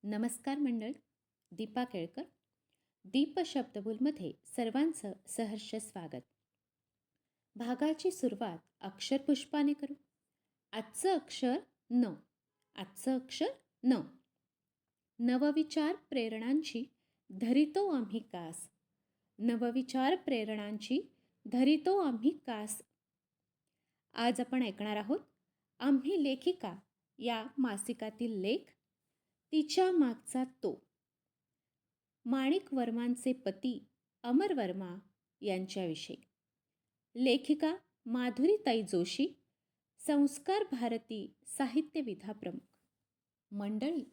नमस्कार मंडळ. दीपा केळकर. दीप शब्दबुलमध्ये सर्वांचं सहर्ष स्वागत. भागाची सुरुवात अक्षरपुष्पाने करू. आजचं अक्षर न. आजचं अक्षर न. नवविचार प्रेरणांची धरितो आम्ही कास. नवविचार प्रेरणांची धरितो आम्ही कास. आज आपण ऐकणार आहोत आम्ही लेखिका या मासिकातील लेख तिच्या मागचा तो. माणिक वर्मांचे पती अमर वर्मा यांच्याविषयी. लेखिका माधुरीताई जोशी, संस्कार भारती साहित्य विधा प्रमुख. मंडळी,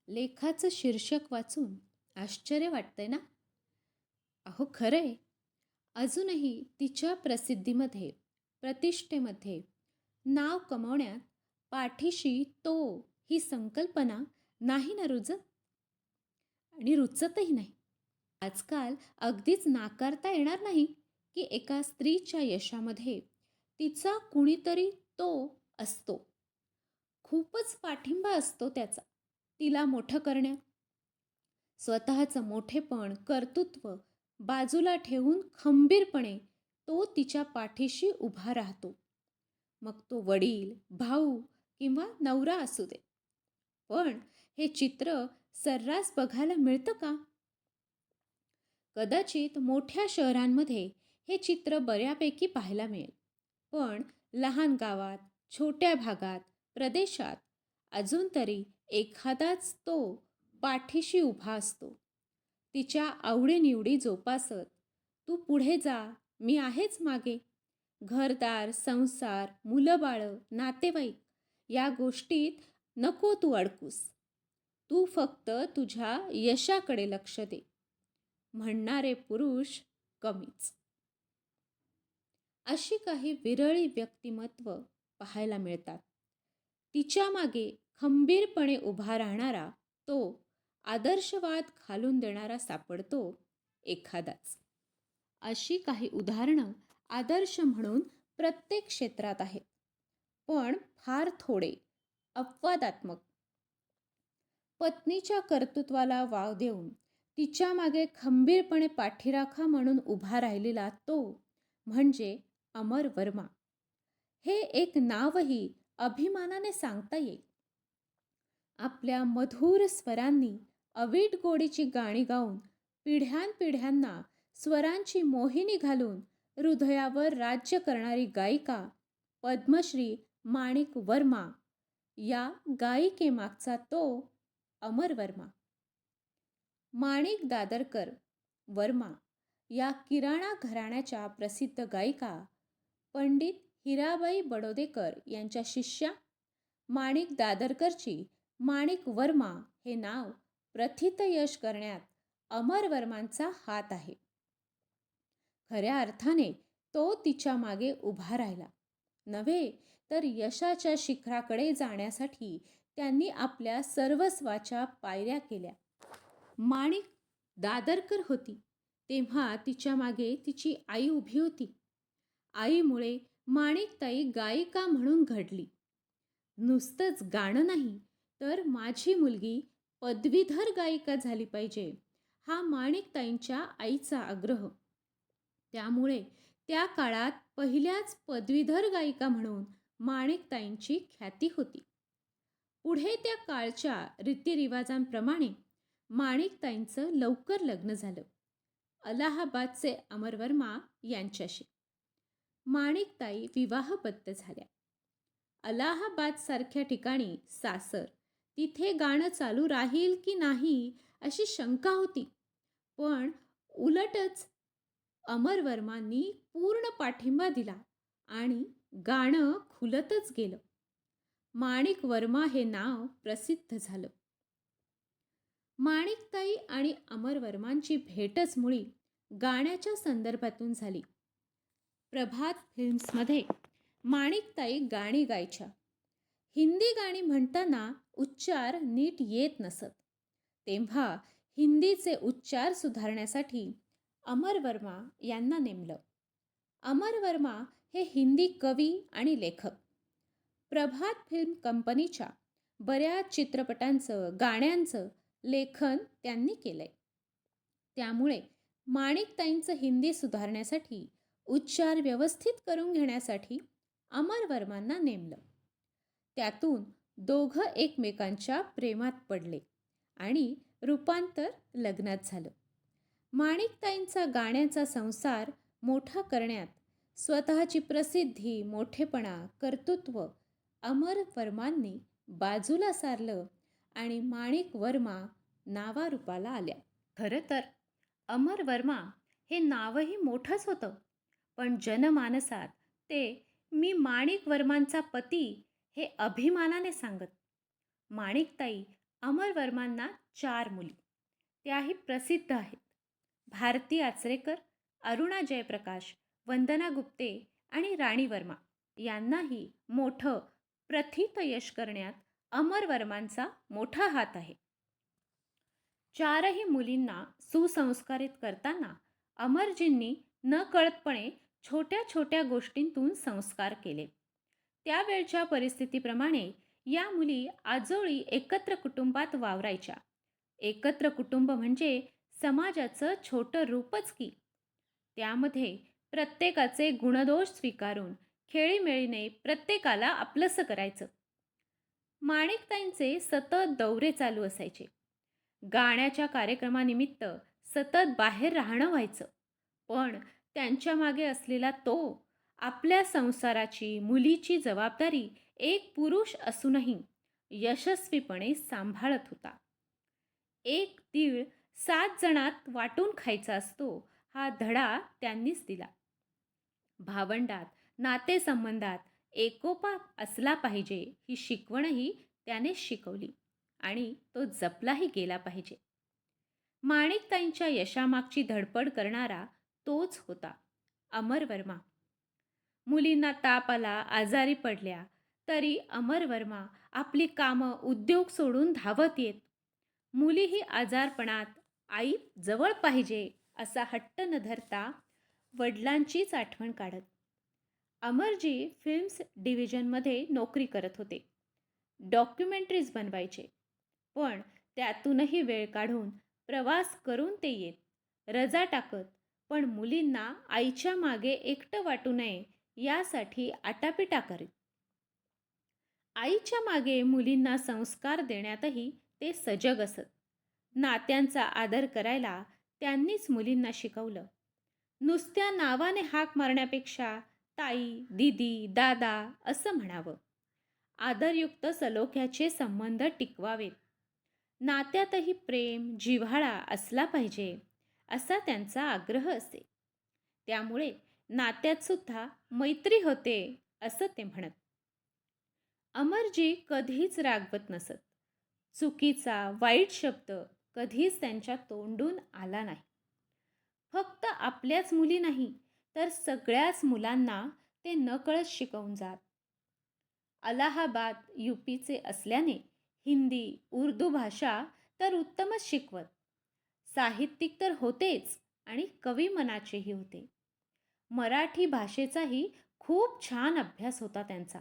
लेखाचं शीर्षक वाचून आश्चर्य वाटतंय ना? अहो खरंय, अजूनही तिच्या प्रसिद्धीमध्ये, प्रतिष्ठेमध्ये नाव कमावण्यात पाठीशी तो ही संकल्पना नाही ना रुजत, आणि रुचतही नाही. आजकाल अगदीच नाकारता येणार नाही की एका स्त्रीच्या यशामध्ये तिचा कुणीतरी तो असतो. खूपच पाठिंबा असतो त्याचा तिला मोठं करण्यात. स्वतःचं मोठेपण, कर्तृत्व बाजूला ठेवून खंबीरपणे तो तिच्या पाठीशी उभा राहतो. मग तो वडील, भाऊ किंवा नवरा असू दे. पण हे चित्र सर्रास बघायला मिळतं का? कदाचित मोठ्या शहरांमध्ये हे चित्र बऱ्यापैकी पाहायला मिळेल, पण लहान गावात, छोट्या भागात, प्रदेशात अजून तरी एखादाच तो पाठीशी उभा असतो. तिच्या आवडीनिवडी जोपासत, तू पुढे जा, मी आहेच मागे. घरदार, संसार, मुलं-बाळं, नातेवाईक या गोष्टीत नको तू अडकूस. तू फक्त तुझ्या यशाकडे लक्ष दे म्हणणारे पुरुष कमीच. अशी काही विरळी व्यक्तिमत्व पाहायला मिळतात. तिच्या मागे खंबीरपणे उभा राहणारा तो आदर्शवाद घालून देणारा सापडतो एखादाच. अशी काही उदाहरणं आदर्श म्हणून प्रत्येक क्षेत्रात आहेत, पण फार थोडे अपवादात्मक. पत्नीच्या कर्तृत्वाला वाव देऊन तिच्या मागे खंबीरपणे पाठीराखा म्हणून उभा राहिलेला तो म्हणजे अमर वर्मा. हे एक नावही अभिमानाने सांगता येईल. आपल्या मधुर स्वरांनी अवीट गोडीची गाणी गाऊन पिढ्यानपिढ्यांना स्वरांची मोहिनी घालून हृदयावर राज्य करणारी गायिका पद्मश्री माणिक वर्मा या गायिकेमागचा तो अमर वर्मा. माणिक दादरकर वर्मा या किराणा घराण्याच्या प्रसिद्ध गायिका पंडित हिराबाई बडोदेकर यांच्या शिष्या माणिक दादरकरची माणिक वर्मा हे नाव प्रथितयश करण्यात अमर वर्मांचा हात आहे. खऱ्या अर्थाने तो तिच्या मागे उभा राहिला नव्हे, तर यशाच्या शिखराकडे जाण्यासाठी त्यांनी आपल्या सर्वस्वाच्या पायऱ्या केल्या. माणिक दादरकर होती तेव्हा तिच्या मागे तिची आई उभी होती. आईमुळे माणिकताई गायिका म्हणून घडली. नुसतंच गाणं नाही, तर माझी मुलगी पदवीधर गायिका झाली पाहिजे हा माणिकताईंच्या आईचा आग्रह. त्यामुळे त्या काळात पहिल्याच पदवीधर गायिका म्हणून माणिकताईंची ख्याती होती. पुढे त्या काळच्या रीतिरिवाजांप्रमाणे माणिकताईंचं लवकर लग्न झालं अलाहाबादचे अमर वर्मा यांच्याशी. माणिकताई विवाहबद्ध झाल्या. अलाहाबादसारख्या ठिकाणी सासर, तिथे गाणं चालू राहील की नाही अशी शंका होती, पण उलटच अमर वर्मांनी पूर्ण पाठिंबा दिला आणि गाणं खुलतच गेलं. माणिक वर्मा हे नाव प्रसिद्ध झालं. माणिकताई आणि अमर वर्मांची भेटच मुळी गाण्याच्या संदर्भातून झाली. प्रभात फिल्म्समध्ये माणिकताई गाणी गायच्या. हिंदी गाणी म्हणताना उच्चार नीट येत नसत, तेव्हा हिंदीचे उच्चार सुधारण्यासाठी अमर वर्मा यांना नेमलं. अमर वर्मा हे हिंदी कवी आणि लेखक. प्रभात फिल्म कंपनीच्या बऱ्याच चित्रपटांचं, गाण्यांचं लेखन त्यांनी केलंय. त्यामुळे माणिकताईंचं हिंदी सुधारण्यासाठी, उच्चार व्यवस्थित करून घेण्यासाठी अमरवर्मांना नेमलं. त्यातून दोघं एकमेकांच्या प्रेमात पडले आणि रूपांतर लग्नात झालं. माणिकताईंचा गाण्याचा संसार मोठा करण्यात स्वतःची प्रसिद्धी, मोठेपणा, कर्तृत्व अमरवर्मांनी बाजूला सारलं आणि माणिक वर्मा नावारूपाला आल्या. खरं तर अमरवर्मा हे नावही मोठंच होतं, पण जनमानसात ते "मी माणिक वर्मांचा पती" हे अभिमानाने सांगत. माणिकताई अमरवर्मांना 4 मुली, त्याही प्रसिद्ध आहेत. भारती आचरेकर, अरुणा जयप्रकाश, वंदना गुप्ते आणि राणी वर्मा यांनाही मोठं प्रथित यश करण्यात अमरवर्मांचा मोठा हात आहे. 4ही मुलींना सुसंस्कारित करताना अमरजींनी नकळतपणे छोट्या छोट्या गोष्टींतून संस्कार केले. त्यावेळच्या परिस्थितीप्रमाणे या मुली आजोळी एकत्र कुटुंबात वावरायच्या. एकत्र कुटुंब म्हणजे समाजाचं छोटं रूपच की. त्यामध्ये प्रत्येकाचे गुणदोष स्वीकारून खेळीमेळीने प्रत्येकाला आपलंसं करायचं. माणिकताईंचे सतत दौरे चालू असायचे. गाण्याच्या कार्यक्रमानिमित्त सतत बाहेर राहणं व्हायचं. पण त्यांच्या मागे असलेला तो आपल्या संसाराची, मुलीची जबाबदारी एक पुरुष असूनही यशस्वीपणे सांभाळत होता. एक तीळ 7 जणात वाटून खायचा असतो, हा धडा त्यांनीच दिला. भावंडात, नातेसंबंधात एकोपा असला पाहिजे ही शिकवणही त्यानेच शिकवली आणि तो जपलाही गेला पाहिजे. माणिकताईंच्या यशामागची धडपड करणारा तोच होता, अमरवर्मा. मुलींना ताप आला, आजारी पडल्या तरी अमरवर्मा आपली कामं, उद्योग सोडून धावत येत. मुलीही आजारपणात आई जवळ पाहिजे असा हट्ट न धरता वडिलांचीच आठवण काढत. अमरजी फिल्म्स डिव्हिजनमध्ये नोकरी करत होते. डॉक्युमेंटरीज बनवायचे, पण त्यातूनही वेळ काढून प्रवास करून ते येत. रजा टाकत, पण मुलींना आईच्या मागे एकटं वाटू नये यासाठी आटापिटा करीत. आईच्या मागे मुलींना संस्कार देण्यातही ते सजग असत. नात्यांचा आदर करायला त्यांनीच मुलींना शिकवलं. नुसत्या नावाने हाक मारण्यापेक्षा ताई, दीदी, दादा असं म्हणावं. आदरयुक्त सलोख्याचे संबंध टिकवावेत. नात्यातही प्रेम, जिव्हाळा असला पाहिजे असा त्यांचा आग्रह असे. त्यामुळे नात्यात सुद्धा मैत्री होते असं ते म्हणत. अमरजी कधीच रागवत नसत. चुकीचा, वाईट शब्द कधीच त्यांच्या तोंडून आला नाही. फक्त आपल्याच मुली नाही तर सगळ्याच मुलांना ते नकळत शिकवून जात. अलाहाबाद यूपीचे असल्याने हिंदी, उर्दू भाषा तर उत्तमच शिकवत. साहित्यिक तर होतेच आणि कवी मनाचेही होते. मराठी भाषेचाही खूप छान अभ्यास होता त्यांचा.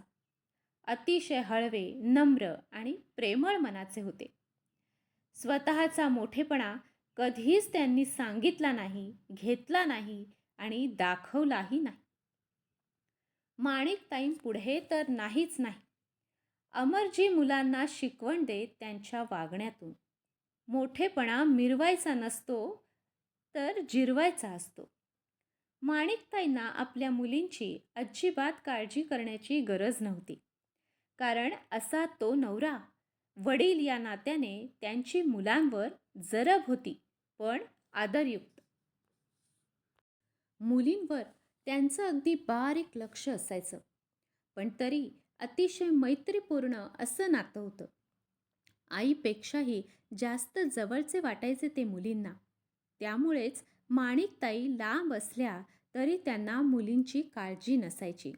अतिशय हळवे, नम्र आणि प्रेमळ मनाचे होते. स्वतःचा मोठेपणा कधीच त्यांनी सांगितला नाही, घेतला नाही आणि दाखवलाही नाही. माणिकताईंपुढे तर नाहीच नाही. अमरजी मुलांना शिकवण देत त्यांच्या वागण्यातून. मोठेपणा मिरवायचा नसतो तर जिरवायचा असतो. माणिकताईंना आपल्या मुलींची अजिबात काळजी करण्याची गरज नव्हती. कारण असा तो नवरा, वडील या नात्याने त्यांची मुलांवर जरब होती, पण आदरयुक्त. मुलींवर त्यांचं अगदी बारीक लक्ष असायचं, पण तरी अतिशय मैत्रीपूर्ण असं नातं होतं. आईपेक्षाही जास्त जवळचे वाटायचे ते मुलींना. त्यामुळेच माणिकताई लांब असल्या तरी त्यांना मुलींची काळजी नसायची.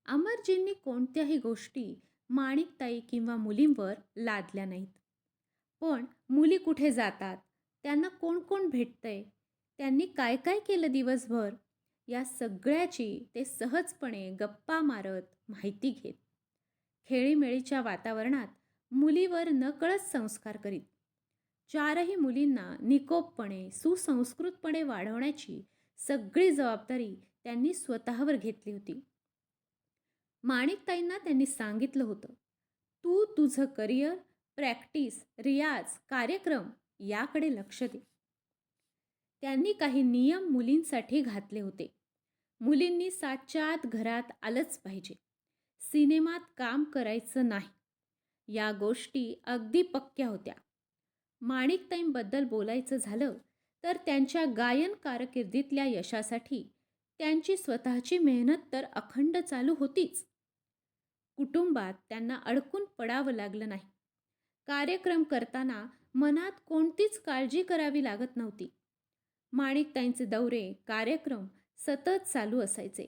अमरजींनी कोणत्याही गोष्टी माणिकताई किंवा मुलींवर लादल्या नाहीत. पण मुली कुठे जातात, त्यांना कोण कोण भेटतंय, त्यांनी काय काय केलं दिवसभर, या सगळ्याची ते सहजपणे गप्पा मारत माहिती घेत. खेळीमेळीच्या वातावरणात मुलीवर नकळत संस्कार करीत. चारही मुलींना निकोपपणे सुसंस्कृतपणे वाढवण्याची सगळी जबाबदारी त्यांनी स्वतःवर घेतली होती. माणिकताईंना त्यांनी सांगितलं होतं, तू तुझं करिअर, प्रॅक्टिस, रियाज, कार्यक्रम याकडे लक्ष दे. त्यांनी काही नियम मुलींसाठी घातले होते. मुलींनी 7च्या आत घरात आलंच पाहिजे. सिनेमात काम करायचं नाही. या गोष्टी अगदी पक्क्या होत्या. माणिकताईंबद्दल बोलायचं झालं तर त्यांच्या गायन कारकिर्दीतल्या यशासाठी त्यांची स्वतःची मेहनत तर अखंड चालू होतीच. कुटुंबात त्यांना अडकून पडावं लागलं नाही. कार्यक्रम करताना मनात कोणतीच काळजी करावी लागत नव्हती. माणिकताईंचे दौरे, कार्यक्रम सतत चालू असायचे.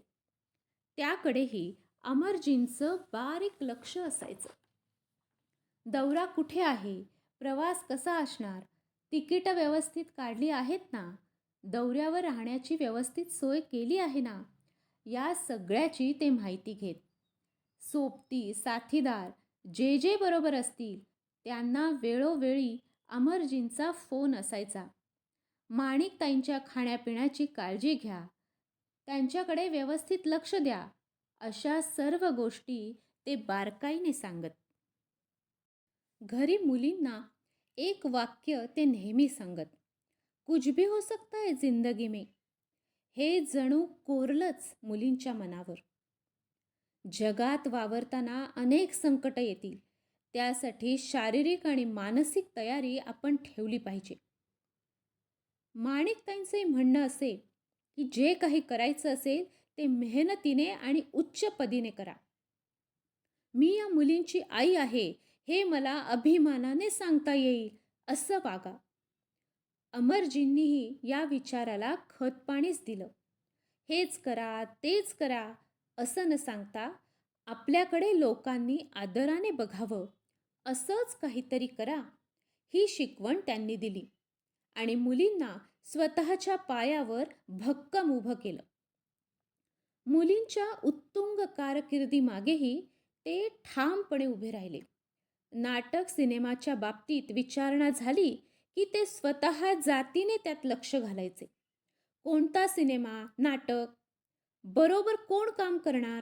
त्याकडेही अमरजींचं बारीक लक्ष असायचं. दौरा कुठे आहे? प्रवास कसा असणार? तिकीटं व्यवस्थित काढली आहेत ना? दौऱ्यावर राहण्याची व्यवस्थित सोय केली आहे ना? या सगळ्याची ते माहिती घेत. सोबती, साथीदार जे जे बरोबर असतील त्यांना वेळोवेळी अमरजींचा फोन असायचा. माणिकताईंच्या खाण्यापिण्याची काळजी घ्या, त्यांच्याकडे व्यवस्थित लक्ष द्या, अशा सर्व गोष्टी ते बारकाईने सांगत. घरी मुलींना एक वाक्य ते नेहमी सांगत, कुछ भी हो सकता है जिंदगी में. हे जणू कोरलंच मुलींच्या मनावर. जगात वावरताना अनेक संकटं येतील, त्यासाठी शारीरिक आणि मानसिक तयारी आपण ठेवली पाहिजे. माणिकताईंचे म्हणणं असे की जे काही करायचं असेल ते मेहनतीने आणि उच्च पदीने करा. मी या मुलींची आई आहे हे मला अभिमानाने सांगता येईल असं वागा. अमरजींनीही या विचाराला खतपाणीच दिलं. हेच करा, तेच करा असं न सांगता आपल्याकडे लोकांनी आदराने बघावं, असंच काहीतरी करा, ही शिकवण त्यांनी दिली आणि मुलींना स्वतःच्या पायावर भक्कम उभं केलं. मुलींच्या उत्तुंग कारकिर्दीमागेही ते ठामपणे उभे राहिले. नाटक सिनेमाच्या बाबतीत विचारणा झाली की ते स्वतः जातीने त्यात लक्ष घालायचे. कोणता सिनेमा, नाटक, बरोबर कोण काम करणार,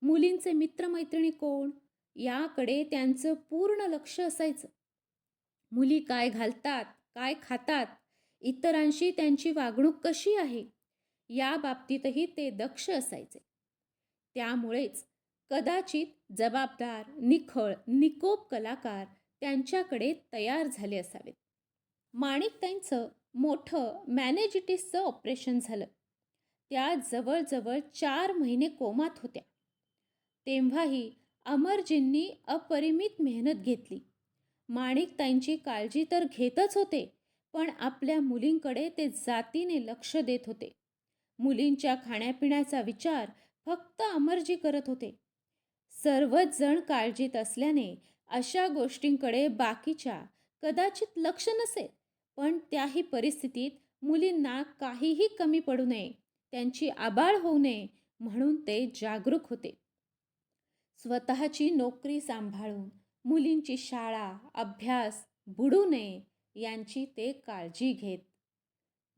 मुलींचे मित्रमैत्रिणी कोण, याकडे त्यांचं पूर्ण लक्ष असायचं. मुली काय घालतात, काय खातात, इतरांशी त्यांची वागणूक कशी आहे, या बाबतीतही ते दक्ष असायचे. त्यामुळेच कदाचित जबाबदार, निखळ, निकोप कलाकार त्यांच्याकडे तयार झाले असावेत. माणिकताईंचं मोठं मॅनेजिटिसचं ऑपरेशन झालं. त्या जवळजवळ 4 महिने कोमात होत्या. तेव्हाही अमरजींनी अपरिमित मेहनत घेतली. माणिकताईंची काळजी तर घेतच होते, पण आपल्या मुलींकडे ते जातीने लक्ष देत होते. मुलींच्या खाण्यापिण्याचा विचार फक्त अमरजी करत होते. सर्वच जण काळजीत असल्याने अशा गोष्टींकडे बाकीच्या कदाचित लक्ष नसेल, पण त्याही परिस्थितीत मुलींना काहीही कमी पडू नये, त्यांची आबाळ होऊ नये म्हणून ते जागरूक होते. स्वतःची नोकरी सांभाळून मुलींची शाळा, अभ्यास बुडू नये यांची ते काळजी घेत.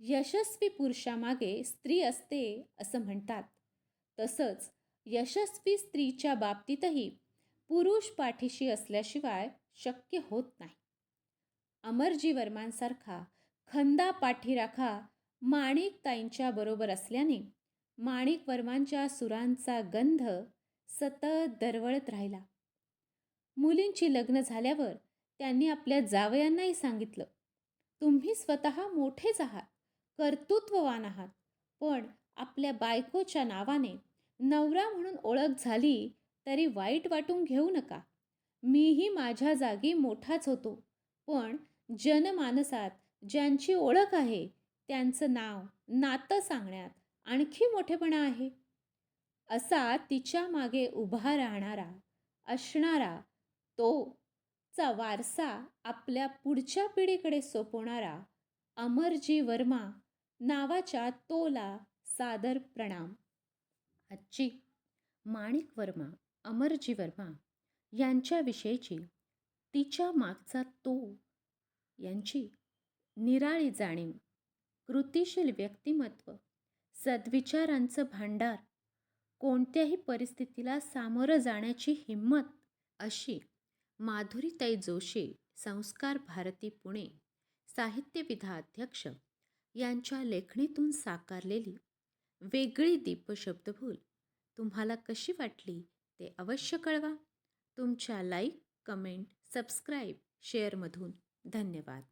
यशस्वी पुरुषामागे स्त्री असते असं म्हणतात, तसंच यशस्वी स्त्रीच्या बाबतीतही पुरुष पाठीशी असल्याशिवाय शक्य होत नाही. अमरजी वर्मांसारखा खंदा पाठीराखा माणिकताईंच्या बरोबर असल्याने माणिक वर्मांच्या सुरांचा गंध सतत दरवळत राहिला. मुलींची लग्न झाल्यावर त्यांनी आपल्या जावयांनाही सांगितलं, तुम्ही स्वतः मोठेच आहात, कर्तृत्ववान आहात, पण आपल्या बायकोच्या नावाने नवरा म्हणून ओळख झाली तरी वाईट वाटून घेऊ नका. मीही माझ्या जागी मोठाच होतो, पण जनमानसात ज्यांची ओळख आहे त्यांचं नाव, नातं सांगण्यात आणखी मोठेपणा आहे. असा तिच्या मागे उभा राहणारा, असणारा, तो चा वारसा आपल्या पुढच्या पिढीकडे सोपवणारा अमरजी वर्मा नावाच्या तोला सादर प्रणाम. आजची माणिक वर्मा, अमरजी वर्मा यांच्याविषयीची तिच्या मागचा तो यांची निराळी जाणीव, कृतिशील व्यक्तिमत्व, सद्विचारांचं भांडार, कोणत्याही परिस्थितीला सामोरं जाण्याची हिंमत अशी माधुरीताई जोशी, संस्कार भारती पुणे साहित्य विधाध्यक्ष यांच्या लेखणीतून साकारलेली वेगळी दीपशब्दभूल तुम्हाला कशी वाटली ते अवश्य कळवा. तुमच्या लाईक, कमेंट, सबस्क्राईब, शेअरमधून धन्यवाद.